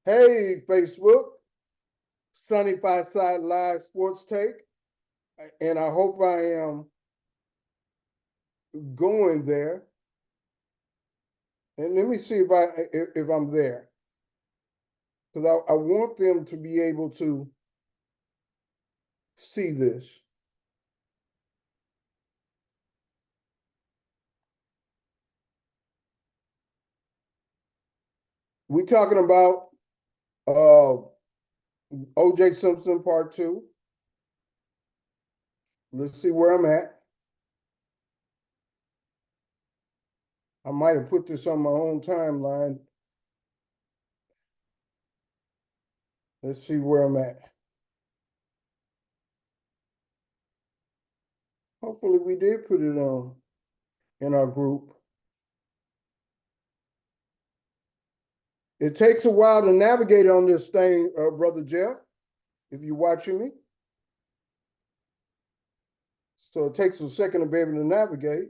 Hey, Facebook, Sunny Side Live Sports Take, and I hope I am going there. And let me see if I'm there, because I want them to be able to see this. We're talking about OJ Simpson part 2. Let's see where I'm at. I might have put this on my own timeline. Let's see where I'm at. Hopefully we did put it on in our group. It takes a while to navigate on this thing, Brother Jeff, if you're watching me. So it takes a second to be able to navigate.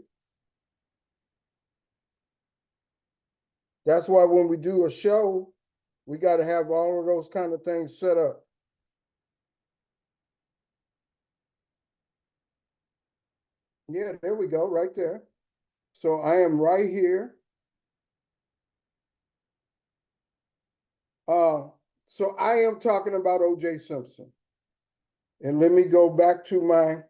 That's why when we do a show, we got to have all of those kind of things set up. Yeah, there we go, right there. So I am right here. So I am talking about OJ Simpson. And let me go back to my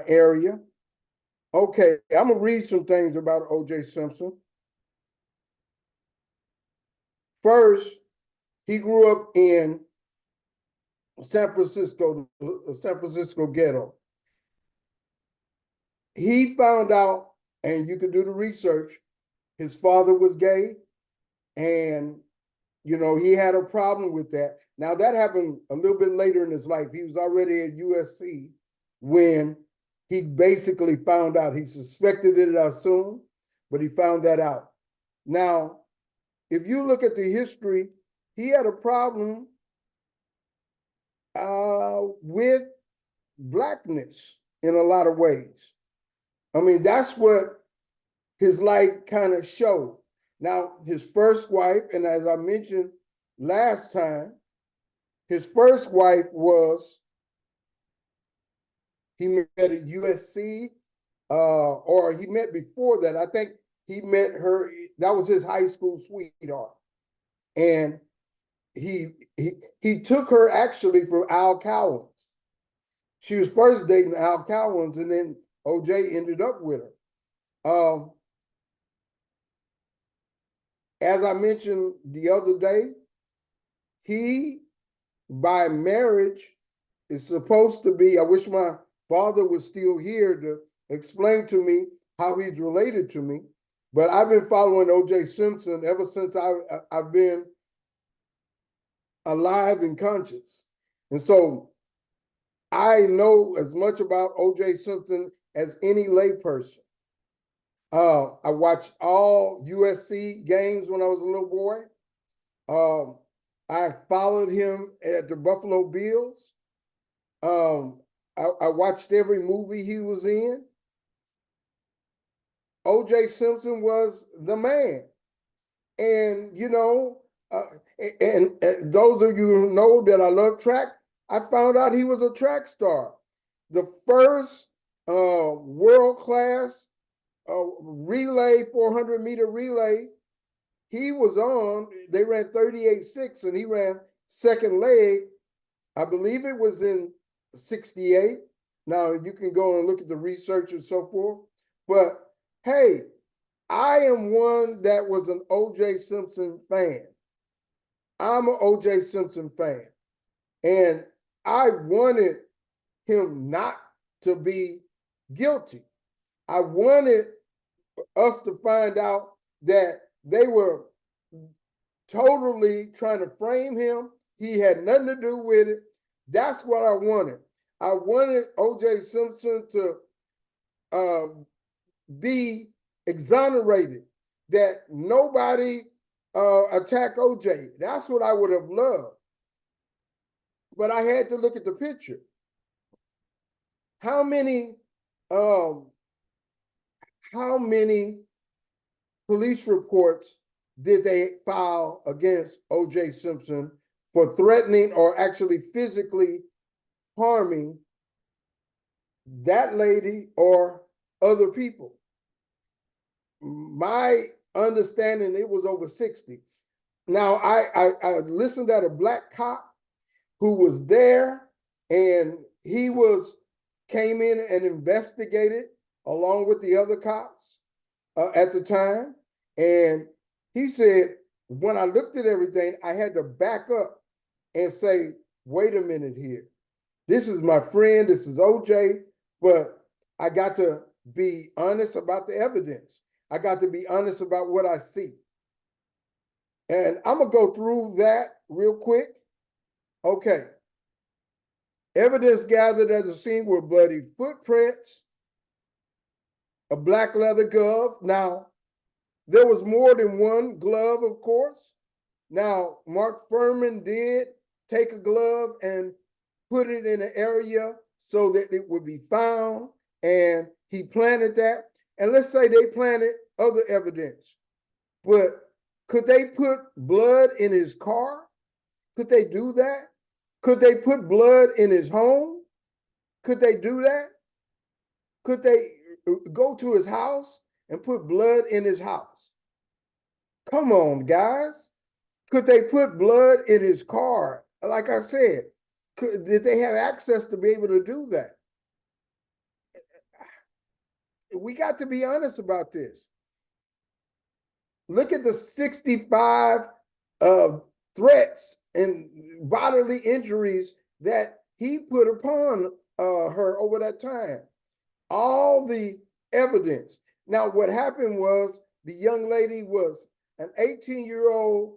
area. Okay, I'm gonna read some things about OJ Simpson. First, he grew up in San Francisco ghetto. He found out, and you could do the research, his father was gay, and he had a problem with that. Now that happened a little bit later in his life. He was already at USC when he basically found out. He suspected it soon, but he found that out. Now, if you look at the history, he had a problem with blackness in a lot of ways. I mean, that's what his life kind of showed. Now, his first wife, and as I mentioned last time, his first wife he met at USC, or he met before that. I think he met her, that was his high school sweetheart. And he took her actually from Al Cowens. She was first dating Al Cowens, and then OJ ended up with her. As I mentioned the other day, he, by marriage, is supposed to be, I wish my father was still here to explain to me how he's related to me, but I've been following OJ Simpson ever since I've been alive and conscious. And so I know as much about OJ Simpson as any layperson. I watched all USC games when I was a little boy. I followed him at the Buffalo Bills. I watched every movie he was in. OJ Simpson was the man. And, and those of you who know that I love track, I found out he was a track star. The first world-class relay, 400-meter relay, he was on, they ran 38.6 and he ran second leg. I believe it was in 68. Now you can go and look at the research and so forth. But hey, I am one that was an OJ Simpson fan. I'm an OJ Simpson fan. And I wanted him not to be guilty. I wanted us to find out that they were totally trying to frame him. He had nothing to do with it. That's what I wanted. I wanted OJ Simpson to be exonerated, that nobody attack OJ. That's what I would have loved. But I had to look at the picture. How many how many police reports did they file against OJ Simpson for threatening or actually physically harming that lady or other people? My understanding, it was over 60. Now, I listened at a black cop who was there, and he came in and investigated along with the other cops at the time. And he said, when I looked at everything, I had to back up and say, wait a minute here. This is my friend, this is OJ, but I got to be honest about the evidence. I got to be honest about what I see. And I'm going to go through that real quick. Okay. Evidence gathered at the scene were bloody footprints, a black leather glove. Now, there was more than one glove, of course. Now, Mark Furman did take a glove and put it in an area so that it would be found, and he planted that. And let's say they planted other evidence, but could they put blood in his car? Could they do that? Could they put blood in his home? Could they do that? Could they go to his house and put blood in his house? Come on, guys. Could they put blood in his car? Like I said, did they have access to be able to do that? We got to be honest about this. Look at the 65 threats and bodily injuries that he put upon her over that time. All the evidence. Now, what happened was the young lady was an 18-year-old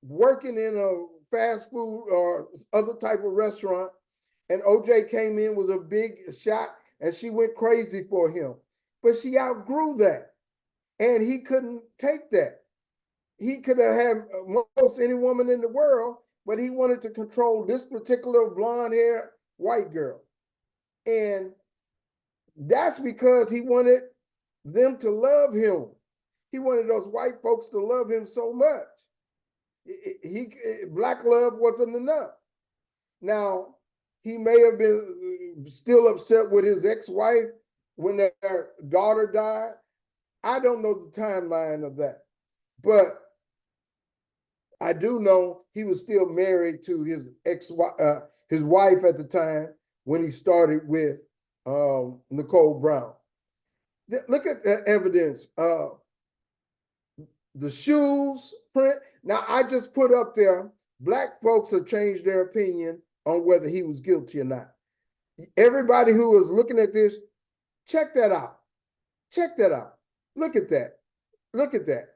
working in a fast food or other type of restaurant, and OJ came in with a big shot, and she went crazy for him. But she outgrew that, and he couldn't take that. He could have had most any woman in the world, but he wanted to control this particular blonde-haired white girl. And that's because he wanted them to love him. He wanted those white folks to love him so much. Black love wasn't enough. Now, he may have been still upset with his ex-wife when their daughter died. I don't know the timeline of that, but I do know he was still married to his his wife at the time when he started with Nicole Brown. Look at the evidence. The shoes print. Now, I just put up there, black folks have changed their opinion on whether he was guilty or not. Everybody who is looking at this, check that out. Check that out. Look at that. Look at that.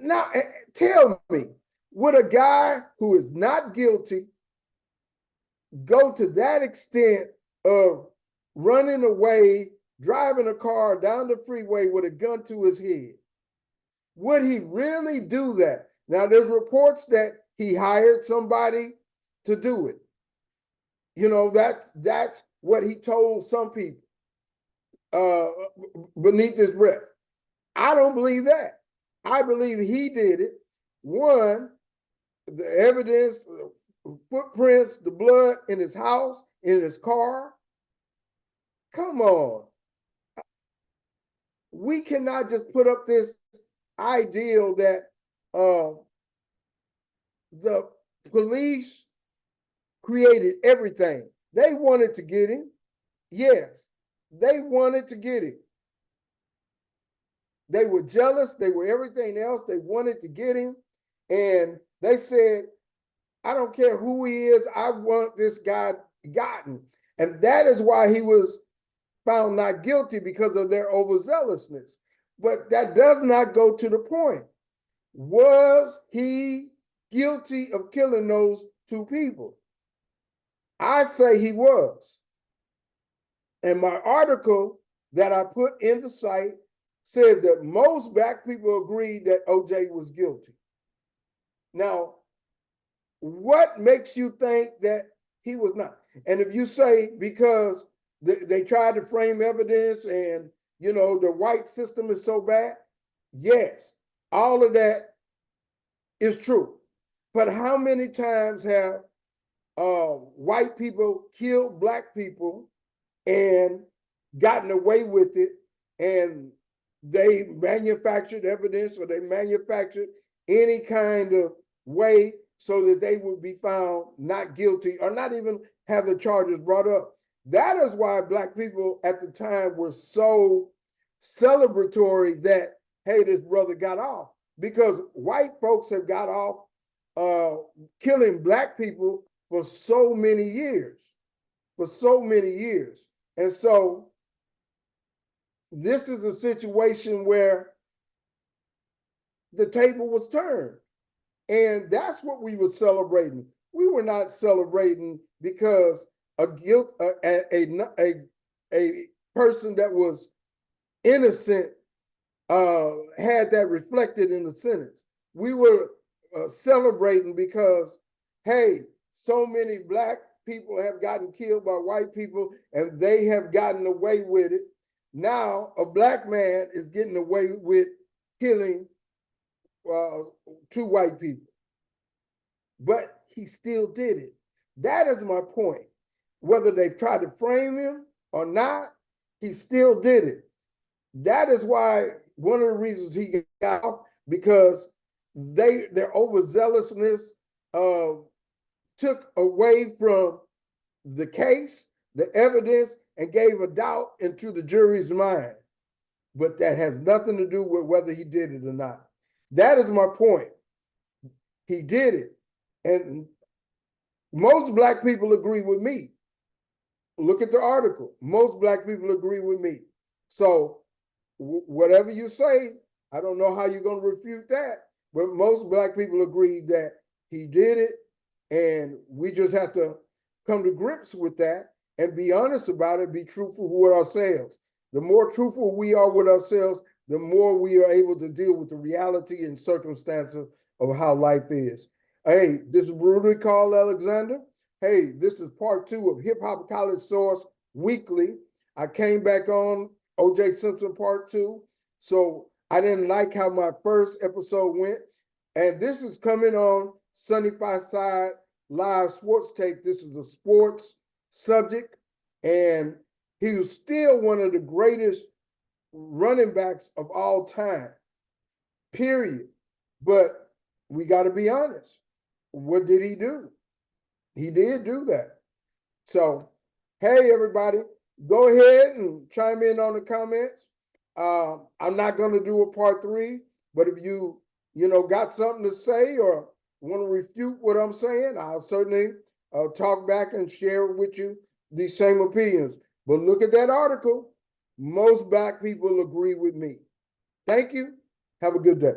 Now, tell me, would a guy who is not guilty go to that extent of running away, driving a car down the freeway with a gun to his head? Would he really do that? Now, there's reports that he hired somebody to do it. You know, that's what he told some people beneath his breath. I don't believe that. I believe he did it. One, the evidence, footprints, the blood in his house, in his car. Come on. We cannot just put up this ideal that the police created everything. They wanted to get him. Yes, they wanted to get him. They were jealous. They were everything else. They wanted to get him. And they said, I don't care who he is. I want this guy gotten. And that is why he was found not guilty, because of their overzealousness. But that does not go to the point. Was he guilty of killing those two people? I say he was. And my article that I put in the site said that most black people agreed that OJ was guilty. Now, what makes you think that he was not? And if you say because they tried to frame evidence and the white system is so bad. Yes, all of that is true. But how many times have white people killed black people and gotten away with it, and they manufactured evidence, or they manufactured any kind of way so that they would be found not guilty or not even have the charges brought up? That is why black people at the time were so celebratory that, hey, this brother got off, because white folks have got off killing black people for so many years, for so many years. And so this is a situation where the table was turned. And that's what we were celebrating. We were not celebrating because a person that was innocent had that reflected in the sentence. We were celebrating because, hey, so many black people have gotten killed by white people and they have gotten away with it. Now a black man is getting away with killing two white people, but he still did it. That is my point. Whether they've tried to frame him or not, he still did it. That is why one of the reasons he got off, because their overzealousness took away from the case, the evidence, and gave a doubt into the jury's mind. But that has nothing to do with whether he did it or not. That is my point. He did it. And most black people agree with me. Look at the article. Most black people agree with me. So whatever you say, I don't know how you're going to refute that, but most black people agree that he did it, and we just have to come to grips with that and be honest about it, be truthful with ourselves. The more truthful we are with ourselves, the more we are able to deal with the reality and circumstances of how life is. Hey, this is Rudy Carl Alexander. Hey, this is part 2 of Hip Hop College Source Weekly. I came back on OJ Simpson part 2. So I didn't like how my first episode went. And this is coming on Sunny Side Live Sports Take. This is a sports subject. And he was still one of the greatest running backs of all time, period. But we got to be honest. What did he do? He did do that. So, hey, everybody, go ahead and chime in on the comments. I'm not going to do a part 3, but if you got something to say or want to refute what I'm saying, I'll certainly talk back and share with you these same opinions. But look at that article. Most black people agree with me. Thank you. Have a good day.